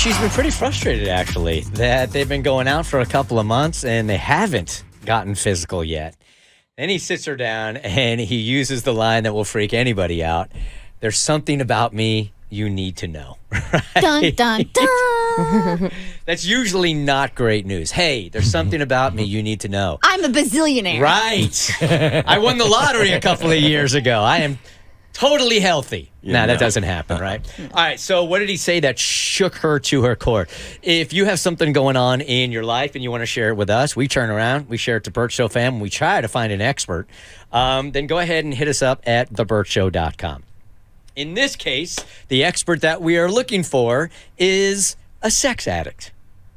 she's been pretty frustrated, actually, that they've been going out for a couple of months and they haven't gotten physical yet. Then he sits her down and he uses the line that will freak anybody out. There's something about me you need to know. Right? Dun, dun, dun. That's usually not great news. Hey, there's something about me you need to know. I'm a bazillionaire. Right. I won the lottery a couple of years ago. I am totally healthy. That doesn't happen, right? All right, so what did he say that shook her to her core? If you have something going on in your life and you want to share it with us, we turn around, we share it to Bert Show fam, we try to find an expert. Then go ahead and hit us up at thebertshow.com. In this case, the expert that we are looking for is a sex addict.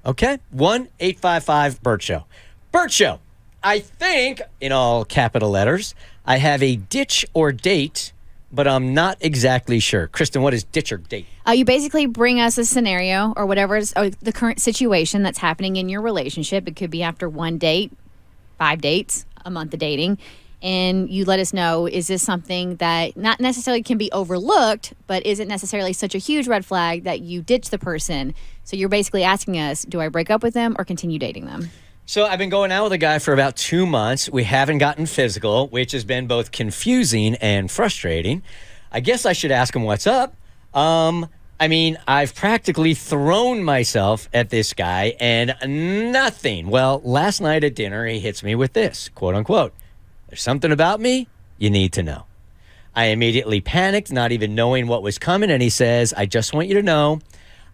Okay? 1-855-BERT-SHOW. Bert Show, I think, in all capital letters, I have a ditch or date, but I'm not exactly sure. Kristen, what is ditch or date? You basically bring us a scenario or whatever is or the current situation that's happening in your relationship. It could be after one date, 5 dates, a month of dating. And you let us know, is this something that not necessarily can be overlooked, but isn't necessarily such a huge red flag that you ditch the person? So you're basically asking us, do I break up with them or continue dating them? So I've been going out with a guy for about 2 months. We haven't gotten physical, which has been both confusing and frustrating. I guess I should ask him what's up. I've practically thrown myself at this guy and nothing. Well, last night at dinner, he hits me with this, quote unquote. There's something about me you need to know. I immediately panicked, not even knowing what was coming, and he says, I just want you to know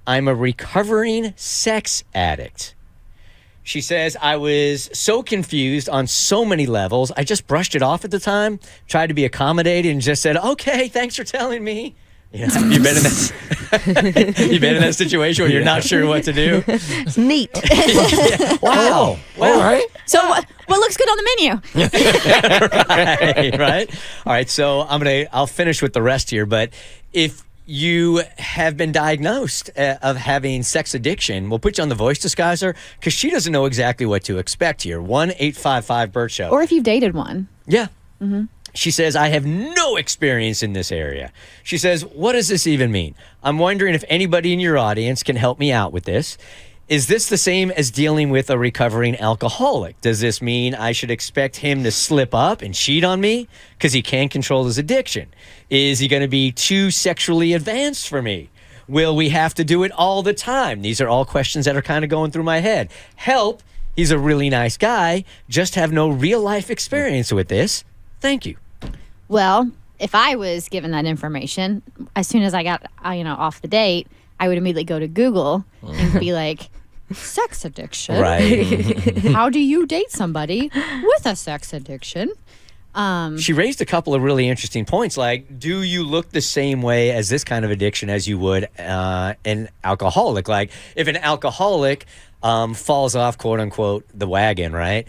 I'm a recovering sex addict. She says, I was so confused on so many levels. I just brushed it off at the time, tried to be accommodating, and just said, okay, thanks for telling me. You know, you've been in that situation where you're not sure what to do. It's neat. Yeah. Wow. All right. So what looks good on the menu? Right. All right. So I'll finish with the rest here. But if you have been diagnosed of having sex addiction, we'll put you on the voice disguiser because she doesn't know exactly what to expect here. 1-855-BERT-SHOW. Or if you've dated one. Yeah. Mm-hmm. She says, I have no experience in this area. She says, what does this even mean? I'm wondering if anybody in your audience can help me out with this. Is this the same as dealing with a recovering alcoholic? Does this mean I should expect him to slip up and cheat on me because he can't control his addiction? Is he going to be too sexually advanced for me? Will we have to do it all the time? These are all questions that are kind of going through my head. Help. He's a really nice guy. Just have no real life experience with this. Thank you. Well, if I was given that information, as soon as I got off the date, I would immediately go to Google and be like, sex addiction. Right. How do you date somebody with a sex addiction? She raised a couple of really interesting points, like, do you look the same way as this kind of addiction as you would an alcoholic? Like, if an alcoholic falls off, quote unquote, the wagon, right?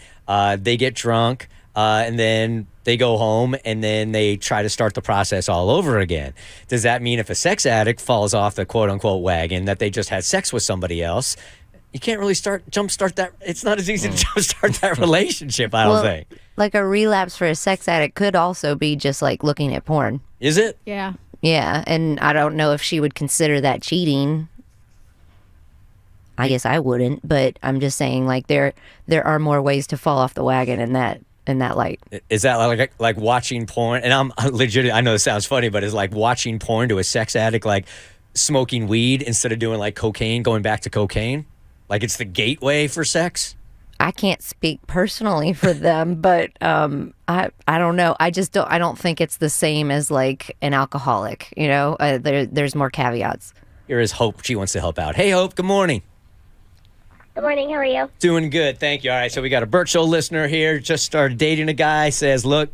They get drunk and then they go home and then they try to start the process all over again. Does that mean if a sex addict falls off the quote unquote wagon that they just had sex with somebody else? You can't really jumpstart that. It's not as easy to jumpstart that relationship, I don't think. Like a relapse for a sex addict could also be just like looking at porn. Is it? Yeah. Yeah, and I don't know if she would consider that cheating. I guess I wouldn't, but I'm just saying like there are more ways to fall off the wagon in that light. Is that like watching porn? And I'm legit. I know this sounds funny, but is like watching porn to a sex addict like smoking weed instead of doing like cocaine, going back to cocaine? Like it's the gateway for sex? I can't speak personally for them, but I don't know. I don't think it's the same as like an alcoholic. You know, there's more caveats. Here is Hope. She wants to help out. Hey, Hope. Good morning. Good morning. How are you? Doing good. Thank you. All right. So we got a Bert Show listener here. Just started dating a guy. Says, look,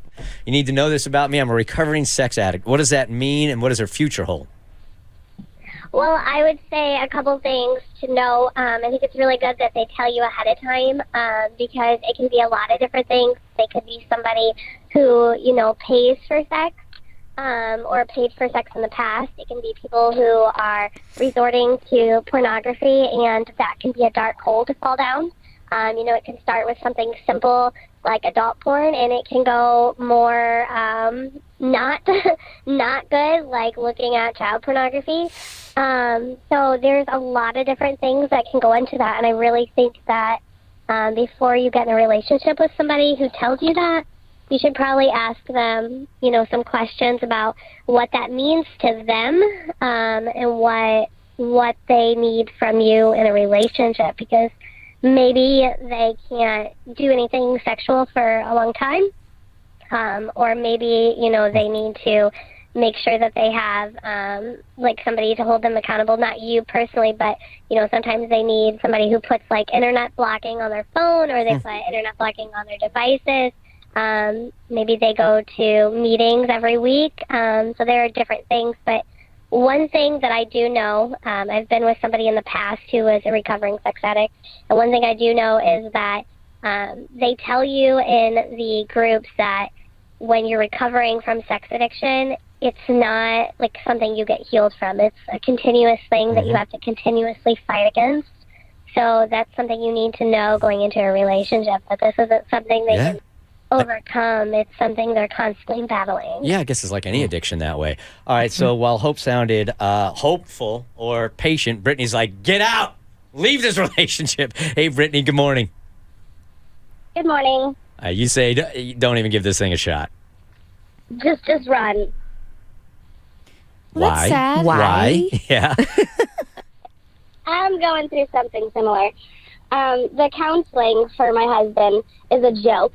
you need to know this about me. I'm a recovering sex addict. What does that mean, and what does her future hold? Well, I would say a couple things to know. I think it's really good that they tell you ahead of time because it can be a lot of different things. They could be somebody who, pays for sex or paid for sex in the past. It can be people who are resorting to pornography, and that can be a dark hole to fall down. It can start with something simple like adult porn, and it can go more not not good, like looking at child pornography. So there's a lot of different things that can go into that, and I really think that before you get in a relationship with somebody who tells you that, you should probably ask them, some questions about what that means to them, and what they need from you in a relationship, because maybe they can't do anything sexual for a long time, or maybe, they need to make sure that they have, somebody to hold them accountable, not you personally, but, sometimes they need somebody who puts, internet blocking on their phone, or they put internet blocking on their devices. Maybe they go to meetings every week. So there are different things, but one thing that I do know, I've been with somebody in the past who was a recovering sex addict, and one thing I do know is that they tell you in the groups that when you're recovering from sex addiction, it's not like something you get healed from. It's a continuous thing that you have to continuously fight against. So that's something you need to know going into a relationship, that this isn't something they can overcome. It's something they're constantly battling. Yeah, I guess it's like any addiction that way. All right, so while Hope sounded hopeful or patient, Brittany's like, get out! Leave this relationship. Hey, Brittany, good morning. Good morning. You say don't even give this thing a shot. Just run. Well, Why? that's sad. Why? Yeah. I'm going through something similar. The counseling for my husband is a joke.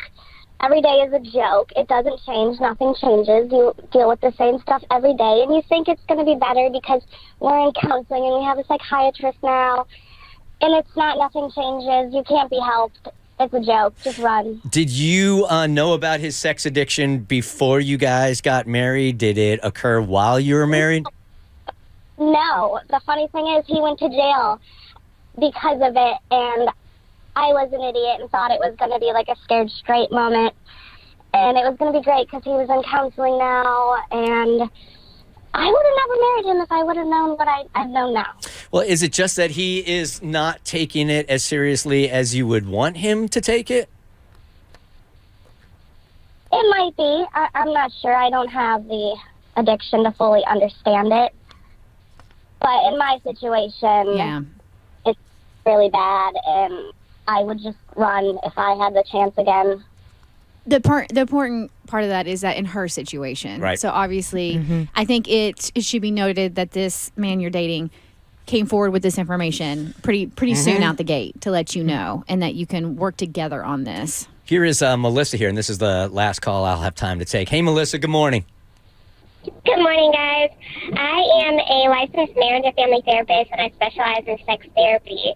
Every day is a joke. It doesn't change. Nothing changes. You deal with the same stuff every day, and you think it's going to be better because we're in counseling and we have a psychiatrist now, and it's not. Nothing changes. You can't be helped. It's a joke. Just run. Did you know about his sex addiction before you guys got married? Did it occur while you were married? No. The funny thing is he went to jail because of it, and I was an idiot and thought it was going to be like a scared straight moment, and it was going to be great because he was in counseling now, and I would have never married him if I would have known what I know now. Well, is it just that he is not taking it as seriously as you would want him to take it? It might be. I'm not sure. I don't have the addiction to fully understand it. But in my situation, it's really bad, and I would just run if I had the chance again. The important part of that is that in her situation. Right. So obviously, I think it should be noted that this man you're dating came forward with this information pretty soon out the gate to let you know, and that you can work together on this. Here is Melissa here, and this is the last call I'll have time to take. Hey, Melissa, good morning. Good morning, guys. I am a licensed marriage and family therapist, and I specialize in sex therapy.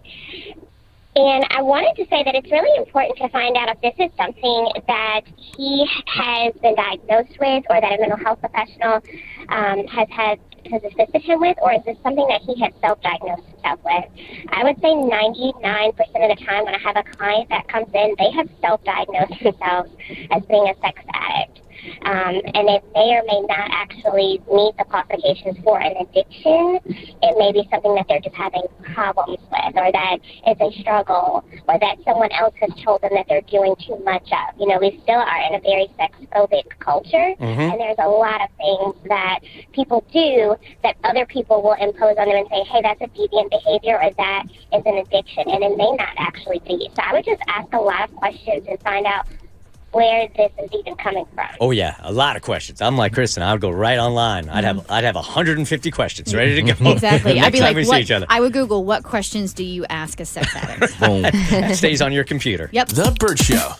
And I wanted to say that it's really important to find out if this is something that he has been diagnosed with, or that a mental health professional has assisted him with, or is this something that he has self-diagnosed himself with. I would say 99% of the time when I have a client that comes in, they have self-diagnosed themselves as being a sex addict. And it may or may not actually meet the qualifications for an addiction. It may be something that they're just having problems with, or that it's a struggle, or that someone else has told them that they're doing too much of. We still are in a very sex-phobic culture, and there's a lot of things that people do that other people will impose on them and say, hey, that's a deviant behavior, or that is an addiction, and it may not actually be. So I would just ask a lot of questions and find out where this is even coming from. Oh yeah, a lot of questions. I'm like Kristen. I would go right online. I'd have 150 questions ready to go. Exactly. Next I'd be time like, we see each other. I would Google, what questions do you ask a sex addict? Boom. It stays on your computer. Yep. The Bert Show.